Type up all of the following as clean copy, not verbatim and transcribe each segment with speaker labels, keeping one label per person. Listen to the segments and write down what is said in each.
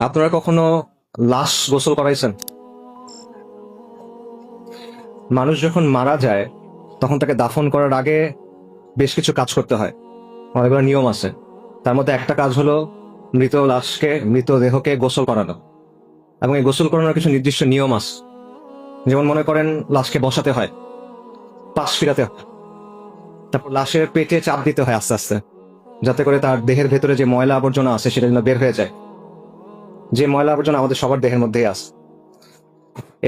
Speaker 1: আপনারা কখনো লাশ গোসল করাইছেন? মানুষ যখন মারা যায় তখন তাকে দাফন করার আগে বেশ কিছু কাজ করতে হয়, অনেকগুলো নিয়ম আছে। তার মধ্যে একটা কাজ হলো মৃতদেহকে গোসল করানো, এবং এই গোসল করানোর কিছু নির্দিষ্ট নিয়ম আছে। যেমন মনে করেন লাশকে বসাতে হয়, পাশ ফিরাতে হয়, তারপর লাশের পেটে চাপ দিতে হয় আস্তে আস্তে, যাতে করে তার দেহের ভেতরে যে ময়লা আবর্জনা আছে সেটা যেন বের হয়ে যায়। যে ময়লা আবর্জনা আমাদের সবার দেহের মধ্যেই আছে।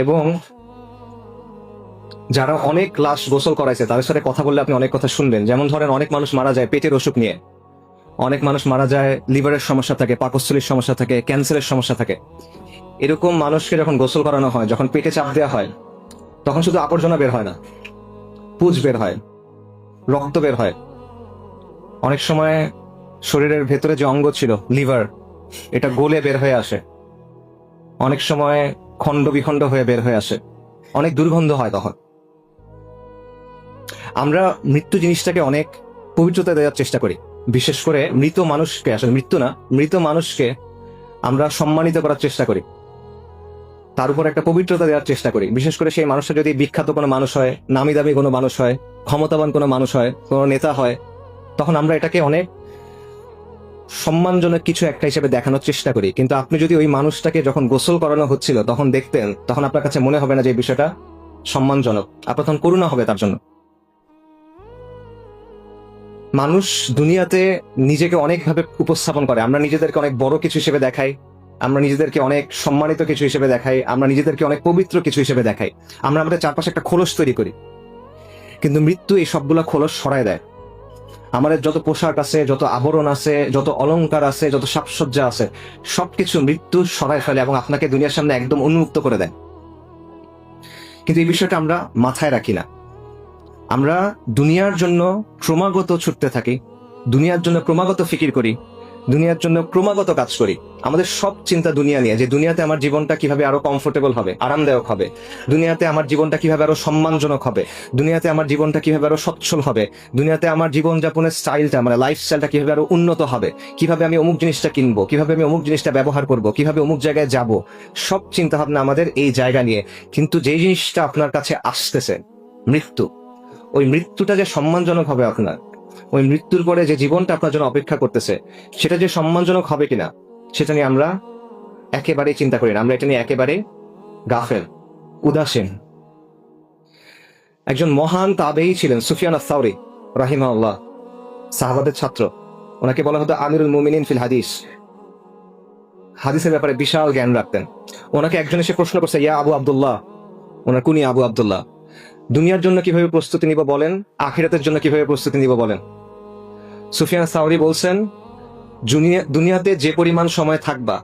Speaker 1: এবং যারা অনেক লাশ গোসল করাইছে তাদের সাথে কথা বললে আপনি অনেক কথা শুনবেন। যেমন ধরেন, অনেক মানুষ মারা যায় পেটের অসুখ নিয়ে, অনেক মানুষ মারা যায় লিভারের সমস্যা থাকে, পাকস্থলীর সমস্যা থাকে, ক্যান্সারের সমস্যা থাকে। এরকম মানুষকে যখন গোসল করানো হয়, যখন পেটে চাপ দেওয়া হয়, তখন শুধু আবর্জনা বের হয় না, পুজ বের হয়, রক্ত বের হয়। অনেক সময় শরীরের ভেতরে যে অঙ্গ ছিল লিভার, এটা গলে বের হয়ে আসে। অনেক সময় খণ্ড বিখণ্ড হয়ে বের হয়ে আসে, অনেক দুর্গন্ধ হয়। তখন আমরা মৃত্যু জিনিসটাকে অনেক পবিত্রতা দেওয়ার চেষ্টা করি। বিশেষ করে মৃত মানুষকে, আসলে মৃত্যু না, মৃত মানুষকে আমরা সম্মানিত করার চেষ্টা করি, তার উপর একটা পবিত্রতা দেওয়ার চেষ্টা করি। বিশেষ করে সেই মানুষটা যদি বিখ্যাত কোনো মানুষ হয়, নামি দামি কোনো মানুষ হয়, ক্ষমতাবান কোনো মানুষ হয়, কোনো নেতা হয়, তখন আমরা এটাকে অনেক সম্মানজনক কিছু একটা হিসেবে দেখানোর চেষ্টা করি। কিন্তু আপনি যদি ওই মানুষটাকে যখন গোসল করানো হচ্ছিল তখন দেখতেন, তখন আপনার কাছে মনে হবে না যে এই বিষয়টা সম্মানজনক, আপনার তখন করুণা হবে তার জন্য। মানুষ দুনিয়াতে নিজেকে অনেকভাবে উপস্থাপন করে। আমরা নিজেদেরকে অনেক বড় কিছু হিসেবে দেখাই, আমরা নিজেদেরকে অনেক সম্মানিত কিছু হিসেবে দেখাই, আমরা নিজেদেরকে অনেক পবিত্র কিছু হিসেবে দেখাই। আমরা আমাদের চারপাশে একটা খোলস তৈরি করি, কিন্তু মৃত্যু এই সবগুলা খোলস সরায় দেয়। আমাদের যত পোশাক আছে, যত আবরণ আছে, যত অলংকার আছে, যত সাজসজ্জা আছে, সবকিছু মৃত্যু সরায় ফেলে এবং আপনাকে দুনিয়ার সামনে একদম উন্মুক্ত করে দেয়। কিন্তু এই বিষয়টা আমরা মাথায় রাখি না। আমরা দুনিয়ার জন্য ক্রমাগত ছুটতে থাকি, দুনিয়ার জন্য ক্রমাগত ফিকির করি, দুনিয়ার জন্য ক্রমাগত কাজ করি। আমাদের সব চিন্তা দুনিয়া নিয়ে, যে দুনিয়াতে আমার জীবনটা কিভাবে আরো কমফোর্টেবল হবে, আরামদায়ক হবে, দুনিয়াতে আমার জীবনটা কিভাবে আরো সম্মানজনক হবে, দুনিয়াতে আমার জীবনটা কিভাবে আরো সচ্ছল হবে, দুনিয়াতে আমার জীবনযাপনের স্টাইলটা, মানে লাইফস্টাইলটা কিভাবে আরো উন্নত হবে, কিভাবে আমি অমুক জিনিসটা কিনবো, কিভাবে আমি অমুক জিনিসটা ব্যবহার করব, কিভাবে অমুক জায়গায় যাব। সব চিন্তা ভাবনা আমাদের এই জায়গা নিয়ে। কিন্তু যেই জিনিসটা আপনার কাছে আসতেছে, মৃত্যু, ওই মৃত্যুটা যে সম্মানজনক হবে আপনার, ওই মৃত্যুর পরে যে জীবনটা আপনার জন্য অপেক্ষা করতেছে, সেটা যে সম্মানজনক হবে কিনা, সেটা নিয়ে আমরা একেবারেই চিন্তা করি না। আমরা এটা নিয়ে একেবারে গাফেল, উদাসীন। একজন মহান তাবেঈ ছিলেন সুফিয়ান আস-সাওরী রাহিমাহুল্লাহ, সাহাবাদের ছাত্র। ওনাকে বলা হতো আমিরুল মুমিনিন ফিল হাদিস। হাদিসের ব্যাপারে বিশাল জ্ঞান রাখতেন। ওনাকে একজন এসে প্রশ্ন করছে, ইয়া আবু আব্দুল্লাহ, ওনার কুনি আবু আব্দুল্লাহ, দুনিয়ার জন্য কিভাবে প্রস্তুতি নিব বলেন, আখিরাতের জন্য কিভাবে প্রস্তুতি নিব বলেন। সুফিয়ান সাওরী বলছেন, দুনিয়াতে যে পরিমাণ সময় থাকবা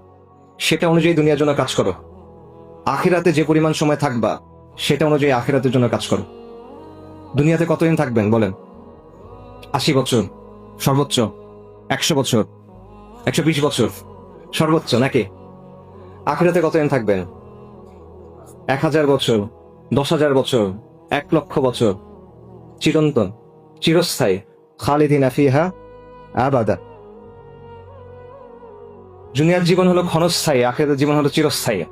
Speaker 1: সেটা অনুযায়ী দুনিয়ার জন্য কাজ করো, আখিরাতে যে পরিমাণ সময় থাকবা সেটা অনুযায়ী আখিরাতের জন্য কাজ করো। দুনিয়াতে কতদিন থাকবেন বলেন? 80 বছর সর্বোচ্চ, 100 বছর, 120 বছর সর্বোচ্চ, নাকি? আখিরাতে কতদিন থাকবেন? 1000 বছর, 10,000 বছর, 1,00,000 বছর, চিরন্তন, চিরস্থায়ী, খালিদিনা ফিহা আবাদা। দুনিয়ার জীবন হলো ক্ষণস্থায়ী, আখিরাতের জীবন হলো চিরস্থায়ী।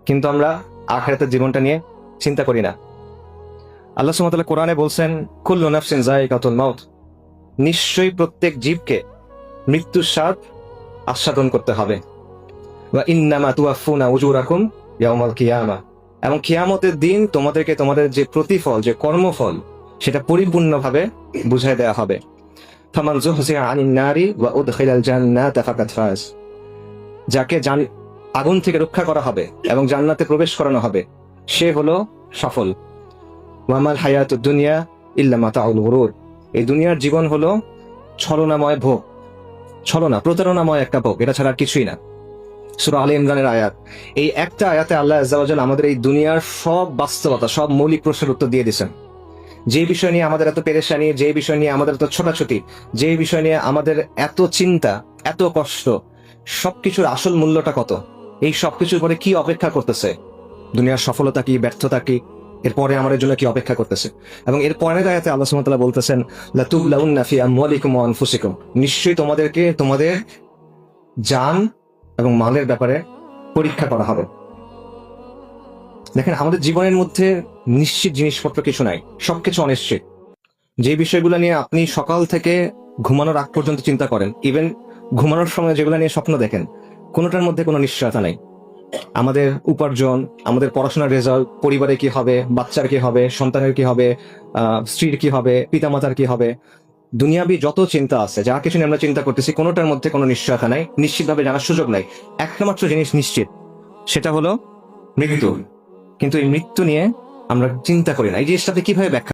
Speaker 1: কিন্তু আমরা আখিরাতের জীবনটা নিয়ে চিন্তা করি না। আল্লাহ সুবহানাহু ওয়া তাআলা কোরআনে বলছেন, কুল্লু নাফসিন যায়িকাতুল মাউত, নিশ্চয়ই প্রত্যেক জীবকে মৃত্যুর স্বাদ আস্বাদন করতে হবে। ওয়া ইন্নামা তুওয়াফফুনা উজুরাকুম ইয়াউমাল কিয়ামা, এবং কিয়ামতের দিন তোমাদেরকে তোমাদের যে প্রতিফল, যে কর্মফল, সেটা পরিপূর্ণভাবে বুঝাই দেওয়া হবে। ফামান যুহজিয়া আনিন নারি ওয়া উদখিলাল জান্নাতা ফাকাদ ফাজ, যাকে আগুন থেকে রক্ষা করা হবে এবং জান্নাতে প্রবেশ করানো হবে, সে হলো সফল। ওয়ামাল হায়াতুদ দুনিয়া ইল্লা মাতাউল গুরুর, এই দুনিয়ার জীবন হলো ছলনাময় ভোগ, ছলনা, প্রতারণাময় একটা ভোগ, এটা ছাড়া কিছুই না। সূরা আলে ইমরানের আয়াত। এই একটা আয়াতে আল্লাহ আজ্জা ওয়া জাল আমাদের এই দুনিয়ার সব বাস্তবতা, সব মৌলিক প্রশ্নের উত্তর দিয়ে দিয়েছেন। যে বিষয় নিয়ে আমাদের এত পেরেশানি, যে বিষয় নিয়ে আমাদের এত ছোটাছুটি, যে বিষয় নিয়ে আমাদের এত চিন্তা, এত কষ্ট, সবকিছুর আসল মূল্যটা কত, এই সবকিছুর পরে কি অপেক্ষা করতেছে, দুনিয়ার সফলতা কি, ব্যর্থতা কি, এরপরে আমাদের জন্য কি অপেক্ষা করতেছে। এবং এর পরের আয়াতে আল্লাহ সুবহানাহু ওয়া তাআলা বলতেছেন, লাতুবলাউন্না ফি আমওয়ালিকুম ওয়া আনফুসিকুম, নিশ্চয়ই তোমাদেরকে তোমাদের জান এবং মালের ব্যাপারে পরীক্ষা করা হবে। দেখেন, আমাদের জীবনের মধ্যে নিশ্চিত জিনিসপত্র কিছু নাই, সবকিছু অনিশ্চিত। যে বিষয়গুলো নিয়ে আপনি সকাল থেকে ঘুমানোর আগ পর্যন্ত চিন্তা করেন, ইভেন ঘুমানোর সময় যেগুলো নিয়ে স্বপ্ন দেখেন, কোনোটার মধ্যে কোনো নিশ্চয়তা নাই। আমাদের উপার্জন, আমাদের পড়াশোনার রেজাল্ট, পরিবারে কি হবে, বাচ্চার কি হবে, সন্তানের কি হবে, স্ত্রীর কি হবে, পিতামাতার কি হবে, দুনিয়াবি যত চিন্তা আছে, যা কিছু নিয়ে আমরা চিন্তা করতেছি, কোনোটার মধ্যে কোনো নিশ্চয়তা নাই, নিশ্চিতভাবে জানার সুযোগ নাই। একটা মাত্র জিনিস নিশ্চিত, সেটা হলো মৃত্যু। কিন্তু এই মৃত্যু নিয়ে আমরা চিন্তা করি না। এই জিনিসটাতে কিভাবে ব্যাখ্যা